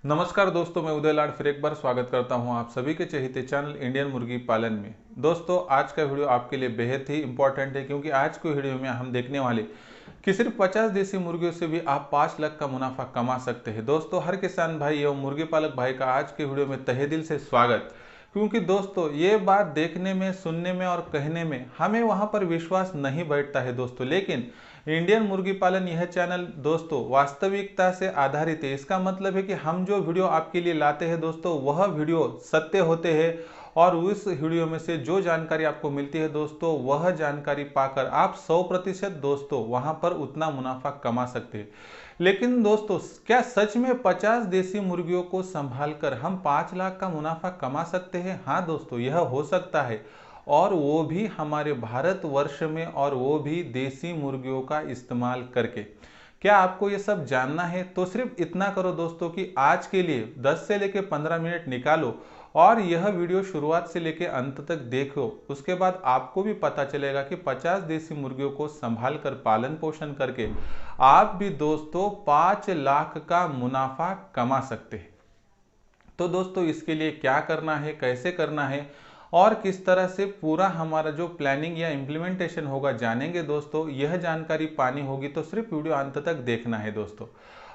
नमस्कार दोस्तों, मैं उदय लाड फिर एक बार स्वागत करता हूं आप सभी के चहेते चैनल इंडियन मुर्गी पालन में। दोस्तों, आज का वीडियो आपके लिए बेहद ही इंपॉर्टेंट है क्योंकि आज के वीडियो में हम देखने वाले कि सिर्फ 50 देसी मुर्गियों से भी आप 5 लाख का मुनाफा कमा सकते हैं। दोस्तों, हर किसान भाई एवं मुर्गी पालक भाई का आज के वीडियो में तहे दिल से स्वागत। क्योंकि दोस्तों, ये बात देखने में, सुनने में और कहने में हमें वहां पर विश्वास नहीं बैठता है दोस्तों, लेकिन इंडियन मुर्गी पालन यह चैनल दोस्तों वास्तविकता से आधारित है। इसका मतलब है कि हम जो वीडियो आपके लिए लाते हैं दोस्तों, वह वीडियो सत्य होते हैं और उस वीडियो में से जो जानकारी आपको मिलती है दोस्तों, वह जानकारी पाकर आप 100% दोस्तों वहां पर उतना मुनाफा कमा सकते हैं। लेकिन दोस्तों, क्या सच में 50 देसी मुर्गियों को संभालकर हम 5 लाख का मुनाफा कमा सकते हैं? हाँ दोस्तों, यह हो सकता है, और वो भी हमारे भारतवर्ष में, और वो भी देसी मुर्गियों का इस्तेमाल करके। क्या आपको ये सब जानना है? तो सिर्फ इतना करो दोस्तों कि आज के लिए 10 से लेकर 15 मिनट निकालो और यह वीडियो शुरुआत से लेकर अंत तक देखो। उसके बाद आपको भी पता चलेगा कि 50 देसी मुर्गियों को संभाल कर पालन पोषण करके आप भी दोस्तों 5 लाख का मुनाफा कमा सकते हैं। तो दोस्तों, इसके लिए क्या करना है, कैसे करना है और किस तरह से पूरा हमारा जो प्लानिंग या इम्प्लीमेंटेशन होगा जानेंगे दोस्तों। यह जानकारी पानी होगी तो सिर्फ वीडियो अंत तक देखना है दोस्तों।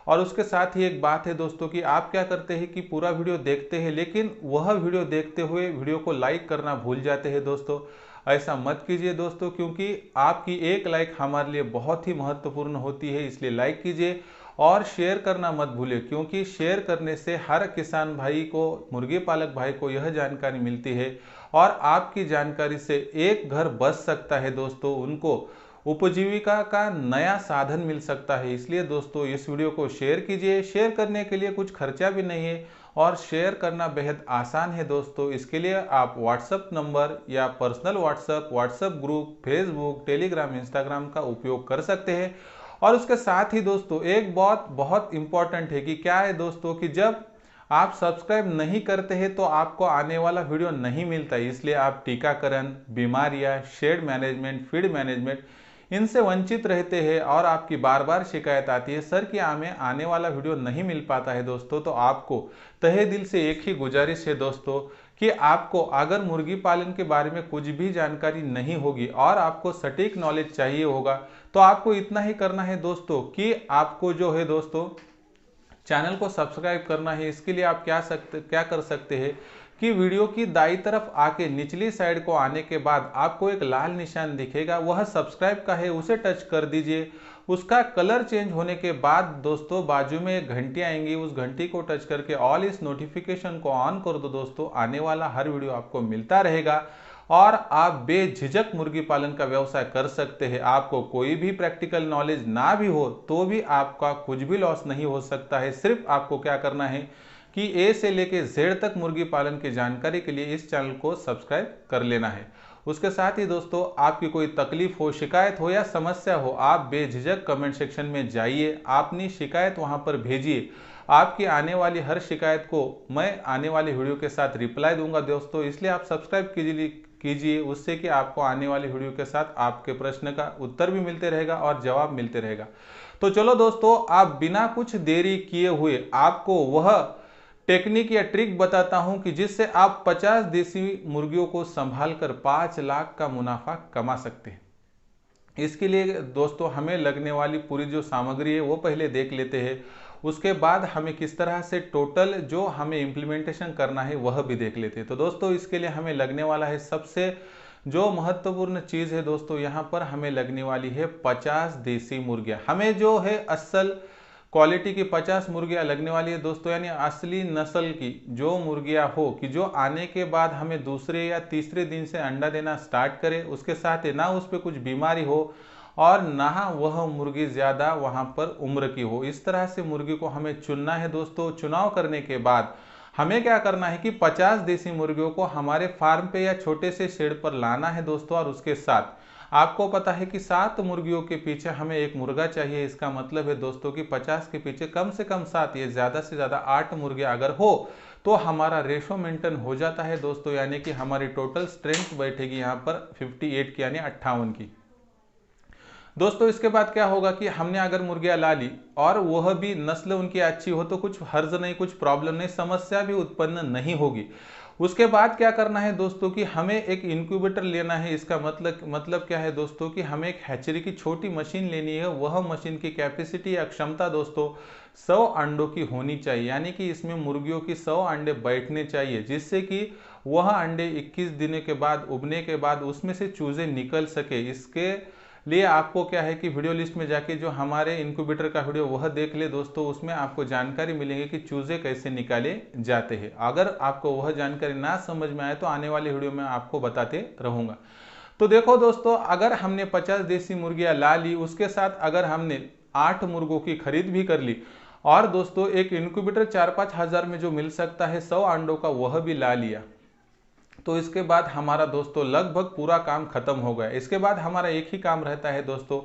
और उसके साथ ही एक बात है दोस्तों कि आप क्या करते हैं कि पूरा वीडियो देखते हैं, लेकिन वह वीडियो देखते हुए वीडियो को लाइक करना भूल जाते हैं दोस्तों। ऐसा मत कीजिए दोस्तों, क्योंकि आपकी एक लाइक हमारे लिए बहुत ही महत्वपूर्ण होती है। इसलिए लाइक कीजिए और शेयर करना मत भूलिए, क्योंकि शेयर करने से हर किसान भाई को, मुर्गी पालक भाई को यह जानकारी मिलती है और आपकी जानकारी से एक घर बच सकता है दोस्तों। उनको उपजीविका का नया साधन मिल सकता है। इसलिए दोस्तों, इस वीडियो को शेयर कीजिए। शेयर करने के लिए कुछ खर्चा भी नहीं है और शेयर करना बेहद आसान है दोस्तों। इसके लिए आप व्हाट्सएप नंबर या personal WhatsApp group, Facebook, Telegram, Instagram का उपयोग कर सकते हैं। और उसके साथ ही दोस्तों, एक बात बहुत इंपॉर्टेंट है कि क्या है दोस्तों, कि जब आप सब्सक्राइब नहीं करते हैं तो आपको आने वाला वीडियो नहीं मिलता है। इसलिए आप टीकाकरण, बीमारियां, शेड मैनेजमेंट, फीड मैनेजमेंट, इनसे वंचित रहते हैं और आपकी बार बार शिकायत आती है, सर कि हमें आने वाला वीडियो नहीं मिल पाता है दोस्तों। तो आपको तहे दिल से एक ही गुजारिश है दोस्तों कि आपको अगर मुर्गी पालन के बारे में कुछ भी जानकारी नहीं होगी और आपको सटीक नॉलेज चाहिए होगा, तो आपको इतना ही करना है दोस्तों कि आपको जो है दोस्तों चैनल को सब्सक्राइब करना है। इसके लिए आप क्या कर सकते हैं कि वीडियो की दाईं तरफ आके निचली साइड को आने के बाद आपको एक लाल निशान दिखेगा, वह सब्सक्राइब का है, उसे टच कर दीजिए। उसका कलर चेंज होने के बाद दोस्तों बाजू में एक घंटी आएंगी, उस घंटी को टच करके ऑल इस नोटिफिकेशन को ऑन कर दो दोस्तों। आने वाला हर वीडियो आपको मिलता रहेगा और आप बेझिझक मुर्गी पालन का व्यवसाय कर सकते हैं। आपको कोई भी प्रैक्टिकल नॉलेज ना भी हो तो भी आपका कुछ भी लॉस नहीं हो सकता है। सिर्फ आपको क्या करना है कि ए से लेके जेड तक मुर्गी पालन की जानकारी के लिए इस चैनल को सब्सक्राइब कर लेना है। उसके साथ ही दोस्तों, आपकी कोई तकलीफ हो, शिकायत हो या समस्या हो, आप बेझिझक कमेंट सेक्शन में जाइए, अपनी शिकायत वहां पर भेजिए। आपकी आने वाली हर शिकायत को मैं आने वाली वीडियो के साथ रिप्लाई दूंगा दोस्तों। इसलिए आप सब्सक्राइब कीजिए, उससे कि आपको आने वाली वीडियो के साथ आपके प्रश्न का उत्तर भी मिलते रहेगा और जवाब मिलते रहेगा। तो चलो दोस्तों, आप बिना कुछ देरी किए हुए आपको वह टेक्निक या ट्रिक बताता हूं कि जिससे आप 50 देसी मुर्गियों को संभाल कर 5 लाख का मुनाफा कमा सकते हैं। इसके लिए दोस्तों हमें लगने वाली पूरी जो सामग्री है वो पहले देख लेते हैं। उसके बाद हमें किस तरह से टोटल जो हमें इम्प्लीमेंटेशन करना है वह भी देख लेते हैं। तो दोस्तों, इसके लिए हमें लगने वाला है, सबसे जो महत्वपूर्ण चीज है दोस्तों, यहाँ पर हमें लगने वाली है 50 देसी मुर्गियां। हमें जो है असल क्वालिटी की 50 मुर्गियां लगने वाली है दोस्तों, यानी असली नस्ल की जो मुर्गियां हो, कि जो आने के बाद हमें दूसरे या तीसरे दिन से अंडा देना स्टार्ट करे। उसके साथ ही ना उस पर कुछ बीमारी हो और ना वह मुर्गी ज्यादा वहां पर उम्र की हो। इस तरह से मुर्गी को हमें चुनना है दोस्तों। चुनाव करने के बाद हमें क्या करना है कि 50 देसी मुर्गियों को हमारे फार्म पे या छोटे से शेड पर लाना है दोस्तों। और उसके साथ आपको पता है कि 7 मुर्गियों के पीछे हमें एक मुर्गा चाहिए। इसका मतलब है दोस्तों कि 50 के पीछे कम से कम 7, ये ज्यादा से ज्यादा 8 मुर्गियां अगर हो तो हमारा रेशो मेंटेन हो जाता है दोस्तों, यानी कि हमारी टोटल स्ट्रेंथ बैठेगी यहाँ पर 58 की, यानी 58 की। दोस्तों इसके बाद क्या होगा कि हमने अगर मुर्गियां ला ली और वह भी नस्ल उनकी अच्छी हो तो कुछ हर्ज नहीं, कुछ प्रॉब्लम नहीं, समस्या भी उत्पन्न नहीं होगी। उसके बाद क्या करना है दोस्तों कि हमें एक इंक्यूबेटर लेना है। इसका मतलब क्या है दोस्तों कि हमें एक हैचरी की छोटी मशीन लेनी है। वह मशीन की कैपेसिटी या क्षमता दोस्तों 100 अंडों की होनी चाहिए, यानी कि इसमें मुर्गियों की 100 अंडे बैठने चाहिए, जिससे कि वह अंडे 21 दिनों के बाद उबने के बाद उसमें से चूजे निकल सके। इसके लिए आपको क्या है कि वीडियो लिस्ट में जाके जो हमारे इंक्यूबेटर का वीडियो वह देख ले दोस्तों, उसमें आपको जानकारी मिलेंगे कि चूजे कैसे निकाले जाते हैं। अगर आपको वह जानकारी ना समझ में आए तो आने वाले वीडियो में आपको बताते रहूंगा। तो देखो दोस्तों, अगर हमने 50 देसी मुर्गियां ला ली, उसके साथ अगर हमने 8 मुर्गों की खरीद भी कर ली और दोस्तों एक इंक्यूबेटर 4-5 हजार में जो मिल सकता है 100 अंडों का, वह भी ला लिया, तो इसके बाद हमारा दोस्तों लगभग पूरा काम खत्म हो गया। इसके बाद हमारा एक ही काम रहता है दोस्तों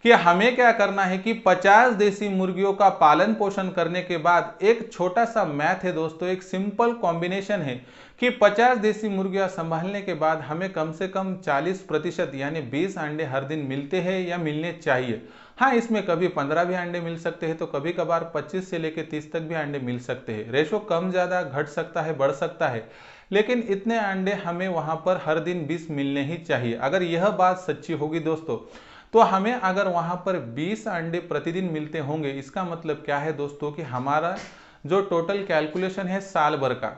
कि हमें क्या करना है कि 50 देसी मुर्गियों का पालन पोषण करने के बाद एक छोटा सा मैथ है दोस्तों, एक सिंपल कॉम्बिनेशन है कि 50 देसी मुर्गियां संभालने के बाद हमें कम से कम 40% यानी 20 अंडे हर दिन मिलते हैं या मिलने चाहिए। हाँ, इसमें कभी 15 भी अंडे मिल सकते हैं तो कभी कभार 25 से लेकर 30 तक भी अंडे मिल सकते हैं। रेशो कम ज्यादा घट सकता है, बढ़ सकता है, लेकिन इतने अंडे हमें वहां पर हर दिन 20 मिलने ही चाहिए। अगर यह बात सच्ची होगी दोस्तों, तो हमें अगर वहां पर 20 अंडे प्रतिदिन मिलते होंगे, इसका मतलब क्या है दोस्तों कि हमारा जो टोटल कैलकुलेशन है साल भर का,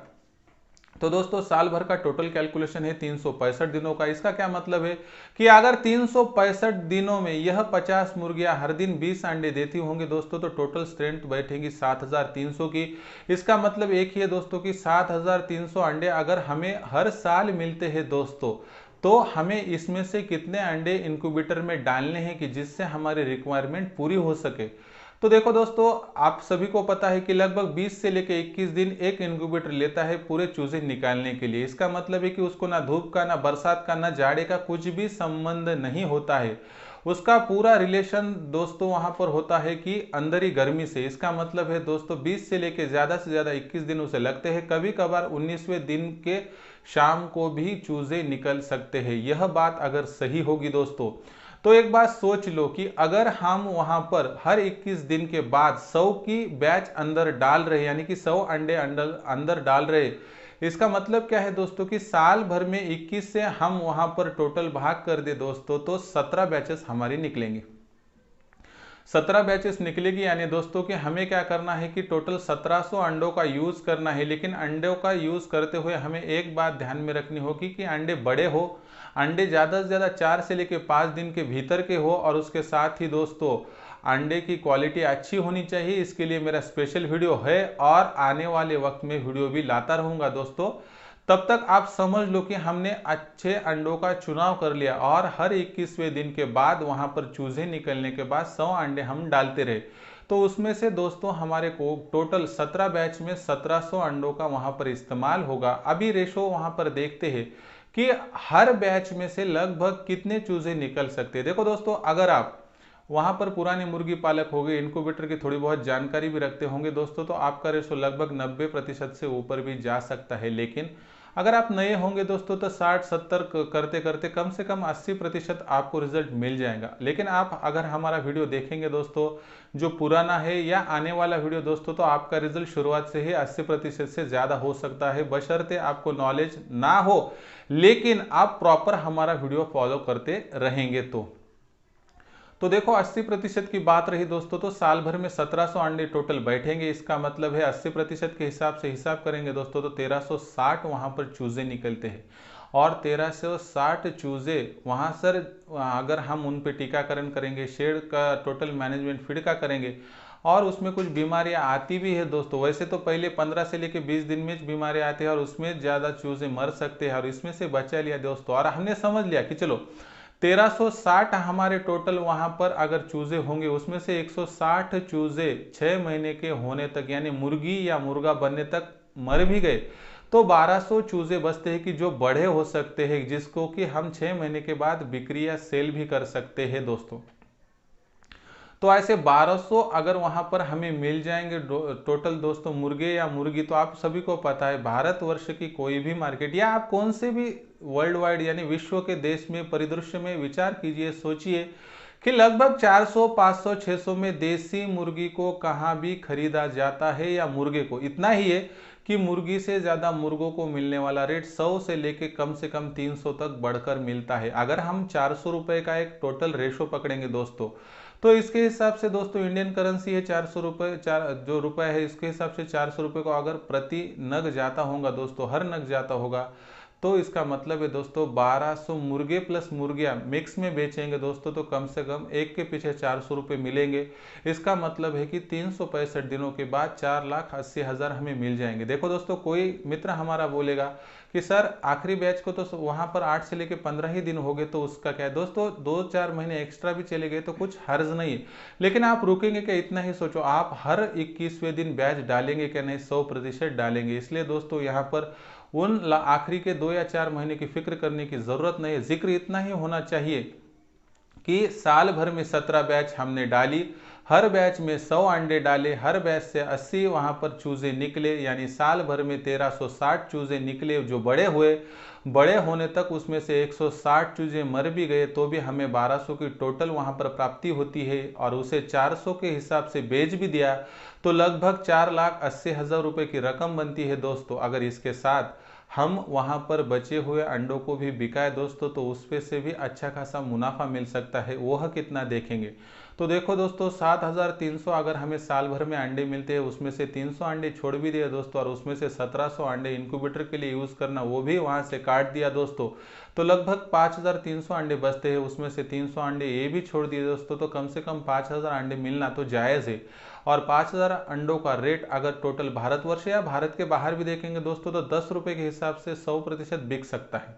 तो दोस्तों साल भर का टोटल कैलकुलेशन है 365 दिनों का। इसका क्या मतलब है कि अगर 365 दिनों में यह 50 मुर्गियां हर दिन 20 अंडे देती होंगी दोस्तों, तो टोटल स्ट्रेंथ बैठेगी 7300 की। इसका मतलब एक ही है दोस्तों कि 7300 अंडे अगर हमें हर साल मिलते हैं दोस्तों, तो हमें इसमें से कितने अंडे इंक्यूबेटर में डालने हैं कि जिससे हमारी रिक्वायरमेंट पूरी हो सके। तो देखो दोस्तों, आप सभी को पता है कि लगभग 20 से लेकर 21 दिन एक इंक्यूबेटर लेता है पूरे चूजे निकालने के लिए। इसका मतलब है कि उसको ना धूप का, ना बरसात का, ना जाड़े का कुछ भी संबंध नहीं होता है। उसका पूरा रिलेशन दोस्तों वहां पर होता है कि अंदर ही गर्मी से। इसका मतलब है दोस्तों 20 से लेकर ज्यादा से ज्यादा 21 दिन उसे लगते हैं। कभी कभार 19वें दिन के शाम को भी चूजे निकल सकते हैं। यह बात अगर सही होगी दोस्तों, तो एक बात सोच लो कि अगर हम वहां पर हर 21 दिन के बाद 100 की बैच अंदर डाल रहे, यानी कि 100 अंडे अंदर डाल रहे, इसका मतलब क्या है दोस्तों कि साल भर में 21 से हम वहां पर टोटल भाग कर दे दोस्तों, तो 17 बैचेस हमारी निकलेंगे। 17 बैचेस निकलेगी, यानी दोस्तों कि हमें क्या करना है कि टोटल 1700 अंडों का यूज करना है। लेकिन अंडों का यूज करते हुए हमें एक बात ध्यान में रखनी होगी कि अंडे बड़े हो, अंडे ज्यादा से ज्यादा 4 से लेकर 5 दिन के भीतर के हो, और उसके साथ ही दोस्तों अंडे की क्वालिटी अच्छी होनी चाहिए। इसके लिए मेरा स्पेशल वीडियो है और आने वाले वक्त में वीडियो भी लाता रहूंगा दोस्तों। तब तक आप समझ लो कि हमने अच्छे अंडों का चुनाव कर लिया और हर 21वें दिन के बाद वहां पर चूजे निकलने के बाद 100 अंडे हम डालते रहे, तो उसमें से दोस्तों हमारे को टोटल 17 बैच में 1700 अंडों का वहां पर इस्तेमाल होगा। अभी रेशो वहां पर देखते हैं कि हर बैच में से लगभग कितने चूजे निकल सकते हैं। देखो दोस्तों, अगर आप वहां पर पुराने मुर्गी पालक हो गए, इनक्यूबेटर की थोड़ी बहुत जानकारी भी रखते होंगे दोस्तों, तो आपका रेशो लगभग 90% से ऊपर भी जा सकता है। लेकिन अगर आप नए होंगे दोस्तों, तो 60-70 करते करते कम से कम 80% आपको रिजल्ट मिल जाएगा। लेकिन आप अगर हमारा वीडियो देखेंगे दोस्तों जो पुराना है या आने वाला वीडियो दोस्तों, तो आपका रिजल्ट शुरुआत से ही 80% से ज्यादा हो सकता है, बशर्ते आपको नॉलेज ना हो, लेकिन आप प्रॉपर हमारा वीडियो फॉलो करते रहेंगे तो देखो 80% की बात रही दोस्तों, तो साल भर में 1700 अंडे टोटल बैठेंगे। इसका मतलब है 80% के हिसाब से हिसाब करेंगे दोस्तों, तो 1360 वहां पर चूजे निकलते हैं। और 1360 चूजे वहां सर अगर हम उन पे टीकाकरण करेंगे, शेड का टोटल मैनेजमेंट फीड का करेंगे, और उसमें कुछ बीमारियां आती भी है दोस्तों। वैसे तो पहले 15 से लेकर 20 दिन में बीमारियां आती है और उसमें ज्यादा चूजे मर सकते हैं, और इसमें से बचा लिया दोस्तों। और हमने समझ लिया कि चलो 1360 हमारे टोटल वहां पर अगर चूजे होंगे, उसमें से 160 चूजे 6 महीने के होने तक यानी मुर्गी या मुर्गा बनने तक मर भी गए, तो 1200 चूजे बचते हैं कि जो बड़े हो सकते हैं, जिसको कि हम 6 महीने के बाद बिक्री या सेल भी कर सकते हैं दोस्तों। तो ऐसे 1200 अगर वहां पर हमें मिल जाएंगे टोटल दोस्तों मुर्गे या मुर्गी, तो आप सभी को पता है भारतवर्ष की कोई भी मार्केट या आप कौन से भी वर्ल्ड वाइड यानी विश्व के देश में परिदृश्य में विचार कीजिए, सोचिए कि लगभग 400, 500, 600 में देसी मुर्गी को कहाँ भी खरीदा जाता है, या मुर्गे को। इतना ही है कि मुर्गी से ज़्यादा मुर्गों को मिलने वाला रेट 100 से कम 300 तक बढ़कर मिलता है। अगर हम 400 रुपये का एक टोटल रेशो पकड़ेंगे दोस्तों, तो इसके हिसाब से दोस्तों इंडियन करेंसी है 400 रुपये, जो रुपए है इसके हिसाब से 400 रुपये को अगर प्रति नग जाता होगा दोस्तों, हर नग जाता होगा, तो इसका मतलब है दोस्तों 1200 मुर्गे प्लस मुर्गियाँ मिक्स में बेचेंगे दोस्तों, तो कम से कम एक के पीछे 400 रुपये मिलेंगे। इसका मतलब है कि 365 दिनों के बाद 4,80,000 हमें मिल जाएंगे। देखो दोस्तों, कोई मित्र हमारा बोलेगा कि सर आखिरी बैच को तो वहाँ पर 8 से लेकर 15 ही दिन हो गए, तो उसका क्या है दोस्तों, 2-4 महीने एक्स्ट्रा भी चले गए तो कुछ हर्ज नहीं है। लेकिन आप रुकेंगे क्या, इतना ही सोचो, आप हर 21वें दिन बैच डालेंगे क्या, नहीं 100% डालेंगे। इसलिए दोस्तों यहाँ पर उन आखिरी के 2 या 4 महीने की फिक्र करने की जरूरत नहीं है। जिक्र इतना ही होना चाहिए कि साल भर में 17 बैच हमने डाली, हर बैच में 100 अंडे डाले, हर बैच से 80 वहां पर चूजे निकले, यानी साल भर में 1360 चूजे निकले जो बड़े हुए। बड़े होने तक उसमें से 160 चूजे मर भी गए तो भी हमें 1200 की टोटल वहां पर प्राप्ति होती है, और उसे 400 के हिसाब से बेच भी दिया तो लगभग 4,80,000 रुपये की रकम बनती है दोस्तों। अगर इसके साथ हम वहां पर बचे हुए अंडों को भी बिकाए दोस्तों, तो उसपे से भी अच्छा खासा मुनाफा मिल सकता है। वह कितना देखेंगे, तो देखो दोस्तों 7,300 अगर हमें साल भर में अंडे मिलते हैं, उसमें से 300 अंडे छोड़ भी दिए दोस्तों, और उसमें से 1700 अंडे इंक्यूबेटर के लिए यूज करना वो भी वहां से काट दिया दोस्तों, तो लगभग 5,300 अंडे बचते हैं। उसमें से 300 अंडे ये भी छोड़ दिए दोस्तों, तो कम से कम 5,000 अंडे मिलना तो जायज़ है। और 5,000 अंडों का रेट अगर टोटल भारतवर्ष या भारत के बाहर भी देखेंगे दोस्तों, तो 10 रुपए के हिसाब से 100% बिक सकता है।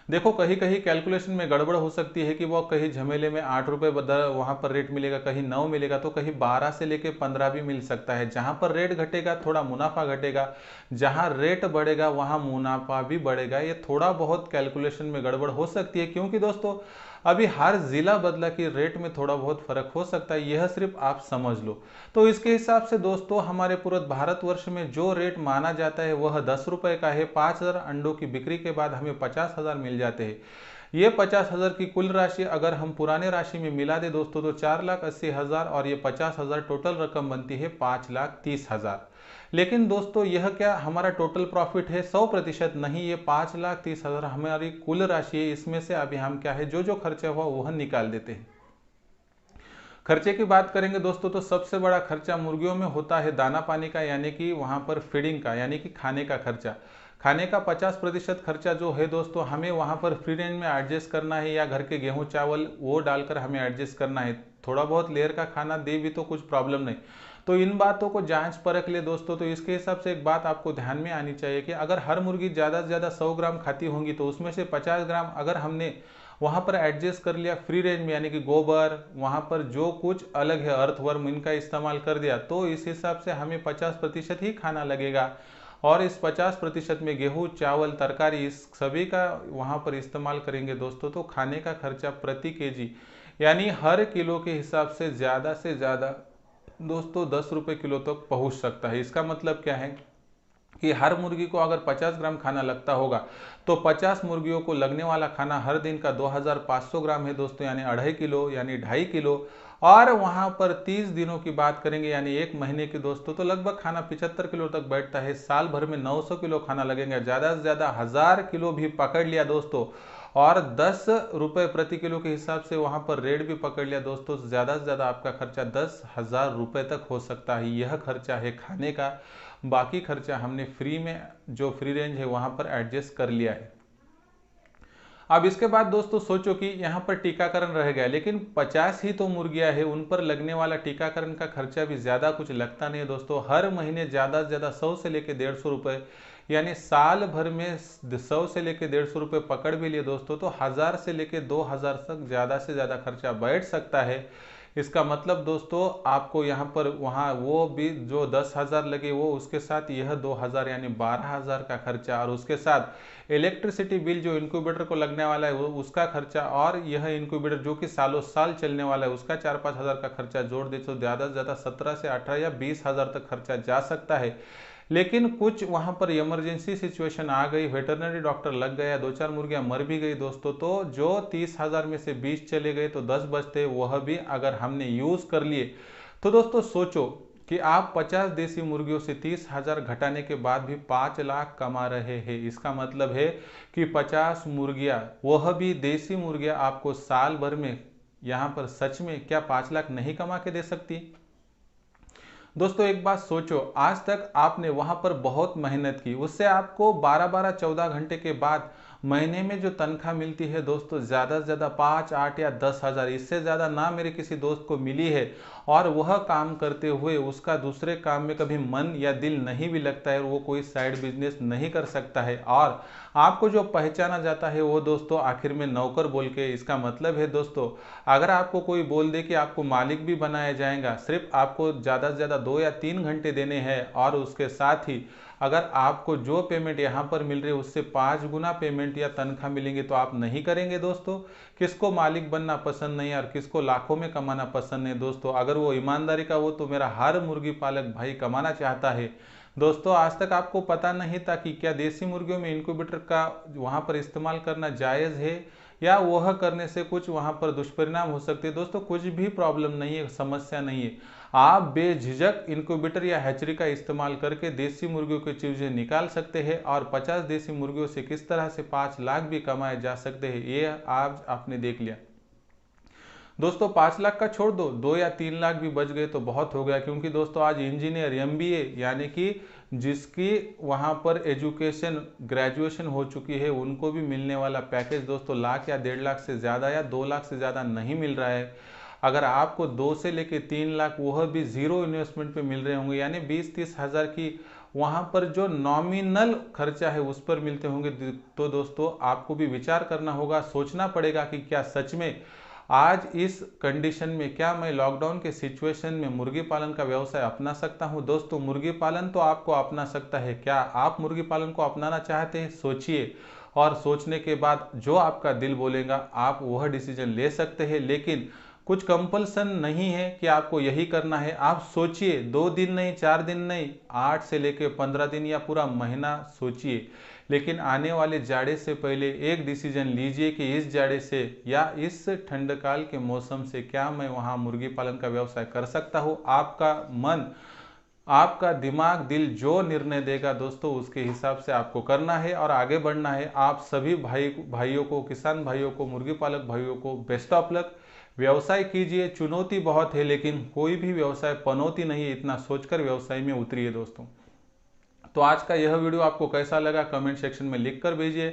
देखो कहीं कहीं कैलकुलेशन में गड़बड़ हो सकती है कि वो कहीं झमेले में 8 रुपये वहां पर रेट मिलेगा, कहीं 9 मिलेगा, तो कहीं 12 से लेके 15 भी मिल सकता है। जहां पर रेट घटेगा थोड़ा मुनाफा घटेगा, जहां रेट बढ़ेगा वहां मुनाफा भी बढ़ेगा। ये थोड़ा बहुत कैलकुलेशन में गड़बड़ हो सकती है, क्योंकि दोस्तों अभी हर जिला बदला कि रेट में थोड़ा बहुत फर्क हो सकता है, यह सिर्फ आप समझ लो। तो इसके हिसाब से दोस्तों हमारे पूरे भारतवर्ष में जो रेट माना जाता है वह 10 रुपए का है। 5,000 अंडों की बिक्री के बाद हमें 50,000 मिल जाते हैं। ये 50,000 की कुल राशि अगर हम पुराने राशि में मिला दे दोस्तों, तो 4,80,000 और ये 50,000 टोटल रकम बनती है 5,30,000। लेकिन दोस्तों यह क्या हमारा टोटल प्रॉफिट है, 100% नहीं, ये 5,30,000 हमारी कुल राशि है। इसमें से अभी हम क्या है, जो जो खर्चा हुआ वह निकाल देते हैं। खर्चे की बात करेंगे दोस्तों, तो सबसे बड़ा खर्चा मुर्गियों में होता है दाना पानी का, यानी कि वहां पर फीडिंग का, यानी कि खाने का खर्चा। खाने का 50% खर्चा जो है दोस्तों हमें वहां पर फ्री रेंज में एडजस्ट करना है, या घर के गेहूं चावल वो डालकर हमें एडजस्ट करना है। थोड़ा बहुत लेयर का खाना दे भी तो कुछ प्रॉब्लम नहीं। तो इन बातों को जांच परख ले दोस्तों। तो इसके हिसाब से एक बात आपको ध्यान में आनी चाहिए कि अगर हर मुर्गी ज़्यादा से ज़्यादा 100 ग्राम खाती होंगी, तो उसमें से 50 ग्राम अगर हमने वहां पर एडजस्ट कर लिया फ्री रेंज में, यानी कि गोबर, वहां पर जो कुछ अलग है अर्थवर्म, इनका इस्तेमाल कर दिया, तो इस हिसाब से हमें 50% ही खाना लगेगा। और इस 50% में गेहूं चावल तरकारी इस सभी का वहां पर इस्तेमाल करेंगे दोस्तों, तो खाने का खर्चा प्रति केजी यानी हर किलो के हिसाब से ज़्यादा दोस्तों 10 रुपये किलो तक पहुंच सकता है। इसका मतलब क्या है कि हर मुर्गी को अगर 50 ग्राम खाना लगता होगा, तो 50 मुर्गियों को लगने वाला खाना हर दिन का 2,500 ग्राम है दोस्तों, यानी 2.5 किलो, यानी 2.5 किलो। और वहां पर 30 दिनों की बात करेंगे, यानी एक महीने की दोस्तों, तो लगभग खाना 75 किलो तक बैठता है। साल भर में 900 किलो खाना लगेंगे, ज़्यादा से ज़्यादा 1000 किलो भी पकड़ लिया दोस्तों, और 10 रुपये प्रति किलो के हिसाब से वहां पर रेट भी पकड़ लिया दोस्तों, ज़्यादा से ज़्यादा आपका खर्चा 10,000 रुपये तक हो सकता है। यह खर्चा है खाने का, बाकी खर्चा हमने फ्री में जो फ्री रेंज है वहां पर एडजस्ट कर लिया है। अब इसके बाद दोस्तों सोचो कि यहाँ पर टीकाकरण रह गया, लेकिन 50 ही तो मुर्गियां है, उन पर लगने वाला टीकाकरण का खर्चा भी ज़्यादा कुछ लगता नहीं है दोस्तों। हर महीने ज़्यादा से ज़्यादा 100 से लेकर 150 रुपये, यानी साल भर में 100 से लेकर 150 रुपये पकड़ भी लिए दोस्तों, तो 1000 से लेकर 2000 तक ज़्यादा से ज़्यादा खर्चा बैठ सकता है। इसका मतलब दोस्तों आपको यहाँ पर वहाँ वो भी जो 10,000 लगे वो उसके साथ यह 2,000 यानी 12,000 का खर्चा, और उसके साथ इलेक्ट्रिसिटी बिल जो इंक्यूबेटर को लगने वाला है वो उसका खर्चा, और यह इंक्यूबेटर जो कि सालों साल चलने वाला है उसका 4-5 हज़ार का खर्चा जोड़ दे तो ज़्यादा से ज़्यादा 17 से 18 या 20,000 तक खर्चा जा सकता है। लेकिन कुछ वहाँ पर इमरजेंसी सिचुएशन आ गई, वेटरनरी डॉक्टर लग गया, 2-4 मुर्गियाँ मर भी गई दोस्तों, तो जो 30,000 में से 20 चले गए तो 10 बचते, वह भी अगर हमने यूज़ कर लिए तो दोस्तों सोचो कि आप 50 देसी मुर्गियों से 30,000 घटाने के बाद भी 5 लाख कमा रहे हैं। इसका मतलब है कि 50 मुर्गियां, वह भी देसी मुर्गियां, आपको साल भर में यहां पर सच में क्या 5 लाख नहीं कमा के दे सकती? दोस्तों एक बात सोचो, आज तक आपने वहां पर बहुत मेहनत की, उससे आपको 12-12 14 घंटे के बाद महीने में जो तनख्वाह मिलती है दोस्तों, ज़्यादा से ज़्यादा 5, 8 या 10,000, इससे ज़्यादा ना मेरे किसी दोस्त को मिली है। और वह काम करते हुए उसका दूसरे काम में कभी मन या दिल नहीं भी लगता है, और वो कोई साइड बिजनेस नहीं कर सकता है। और आपको जो पहचाना जाता है वो दोस्तों आखिर में नौकर बोल के। इसका मतलब है दोस्तों, अगर आपको कोई बोल दे कि आपको मालिक भी बनाया जाएगा, सिर्फ आपको ज़्यादा से ज़्यादा 2 या 3 घंटे देने हैं, और उसके साथ ही अगर आपको जो पेमेंट यहाँ पर मिल रही है उससे 5 गुना पेमेंट या तनख्वाह मिलेंगे, तो आप नहीं करेंगे दोस्तों? किसको मालिक बनना पसंद नहीं और किसको लाखों में कमाना पसंद नहीं दोस्तों? अगर वो ईमानदारी का हो तो मेरा हर मुर्गी पालक भाई कमाना चाहता है। दोस्तों आज तक आपको पता नहीं था कि क्या देसी मुर्गियों में इनक्यूबेटर का वहाँ पर इस्तेमाल करना जायज़ है, या वह करने से कुछ वहाँ पर दुष्परिणाम हो सकते हैं? दोस्तों कुछ भी प्रॉब्लम नहीं है, समस्या नहीं है। आप बेझिझक इनक्यूबेटर या हैचरी का इस्तेमाल करके देसी मुर्गियों की चूजे निकाल सकते हैं, और 50 देसी मुर्गियों से किस तरह से 5 लाख भी कमाए जा सकते हैं, ये आज आपने देख लिया। दोस्तों 5 लाख का छोड़ दो, 2 या 3 लाख भी बच गए तो बहुत हो गया, क्योंकि दोस्तों आज इंजीनियर, MBA यानी कि जिसकी वहाँ पर एजुकेशन ग्रेजुएशन हो चुकी है, उनको भी मिलने वाला पैकेज दोस्तों लाख या 1.5 लाख से ज़्यादा या 2 लाख से ज़्यादा नहीं मिल रहा है। अगर आपको 2 से लेके 3 लाख वह भी ज़ीरो इन्वेस्टमेंट पे मिल रहे होंगे, यानी 20-30 हज़ार की वहाँ पर जो नॉमिनल खर्चा है उस पर मिलते होंगे, तो दोस्तों आपको भी विचार करना होगा, सोचना पड़ेगा कि क्या सच में आज इस कंडीशन में क्या मैं लॉकडाउन के सिचुएशन में मुर्गी पालन का व्यवसाय अपना सकता हूं? दोस्तों मुर्गी पालन तो आपको अपना सकता है, क्या आप मुर्गी पालन को अपनाना चाहते हैं? सोचिए, और सोचने के बाद जो आपका दिल बोलेगा आप वह डिसीजन ले सकते हैं, लेकिन कुछ कंपल्सन नहीं है कि आपको यही करना है। आप सोचिए, 2 दिन नहीं, 4 दिन नहीं, 8 से लेकर 15 दिन या पूरा महीना सोचिए, लेकिन आने वाले जाड़े से पहले एक डिसीजन लीजिए कि इस जाड़े से या इस ठंडकाल के मौसम से क्या मैं वहाँ मुर्गी पालन का व्यवसाय कर सकता हूँ। आपका मन, आपका दिमाग, दिल जो निर्णय देगा दोस्तों उसके हिसाब से आपको करना है और आगे बढ़ना है। आप सभी भाइयों को, किसान भाइयों को, मुर्गी पालक भाइयों को बेस्ट ऑफ लक। व्यवसाय कीजिए, चुनौती बहुत है लेकिन कोई भी व्यवसाय पनौती नहीं है, इतना सोचकर व्यवसाय में उतरिए दोस्तों। तो आज का यह वीडियो आपको कैसा लगा कमेंट सेक्शन में लिख कर भेजिए।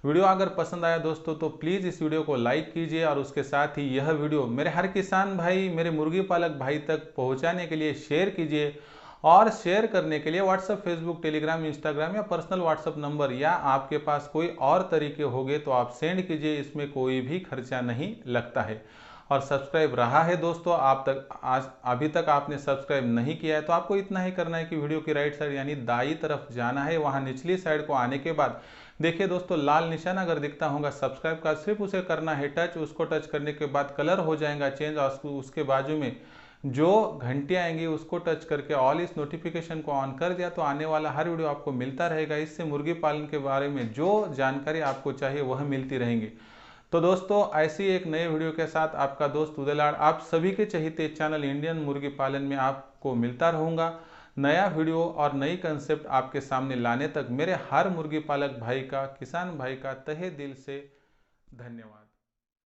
वीडियो अगर पसंद आया दोस्तों तो प्लीज़ इस वीडियो को लाइक कीजिए, और उसके साथ ही यह वीडियो मेरे हर किसान भाई, मेरे मुर्गी पालक भाई तक पहुंचाने के लिए शेयर कीजिए। और शेयर करने के लिए व्हाट्सएप, फेसबुक, टेलीग्राम, इंस्टाग्राम या पर्सनल व्हाट्सएप नंबर, या आपके पास कोई और तरीके होंगे तो आप सेंड कीजिए, इसमें कोई भी खर्चा नहीं लगता है। और सब्सक्राइब रहा है दोस्तों आप तक, आज अभी तक आपने सब्सक्राइब नहीं किया है तो आपको इतना ही करना है कि वीडियो की राइट साइड यानी दाई तरफ जाना है, वहां निचली साइड को आने के बाद देखिए दोस्तों लाल निशान अगर दिखता होगा सब्सक्राइब का, सिर्फ उसे करना है टच। उसको टच करने के बाद कलर हो जाएगा चेंज, और उसके बाजू में जो घंटियां आएंगी उसको टच करके ऑल इस नोटिफिकेशन को ऑन कर दिया तो आने वाला हर वीडियो आपको मिलता रहेगा। इससे मुर्गी पालन के बारे में जो जानकारी आपको चाहिए वह मिलती रहेंगी। तो दोस्तों ऐसी एक नए वीडियो के साथ आपका दोस्त उदय लाड आप सभी के चहेते चैनल इंडियन मुर्गी पालन में आपको मिलता रहूँगा। नया वीडियो और नई कंसेप्ट आपके सामने लाने तक मेरे हर मुर्गी पालक भाई का, किसान भाई का तहे दिल से धन्यवाद।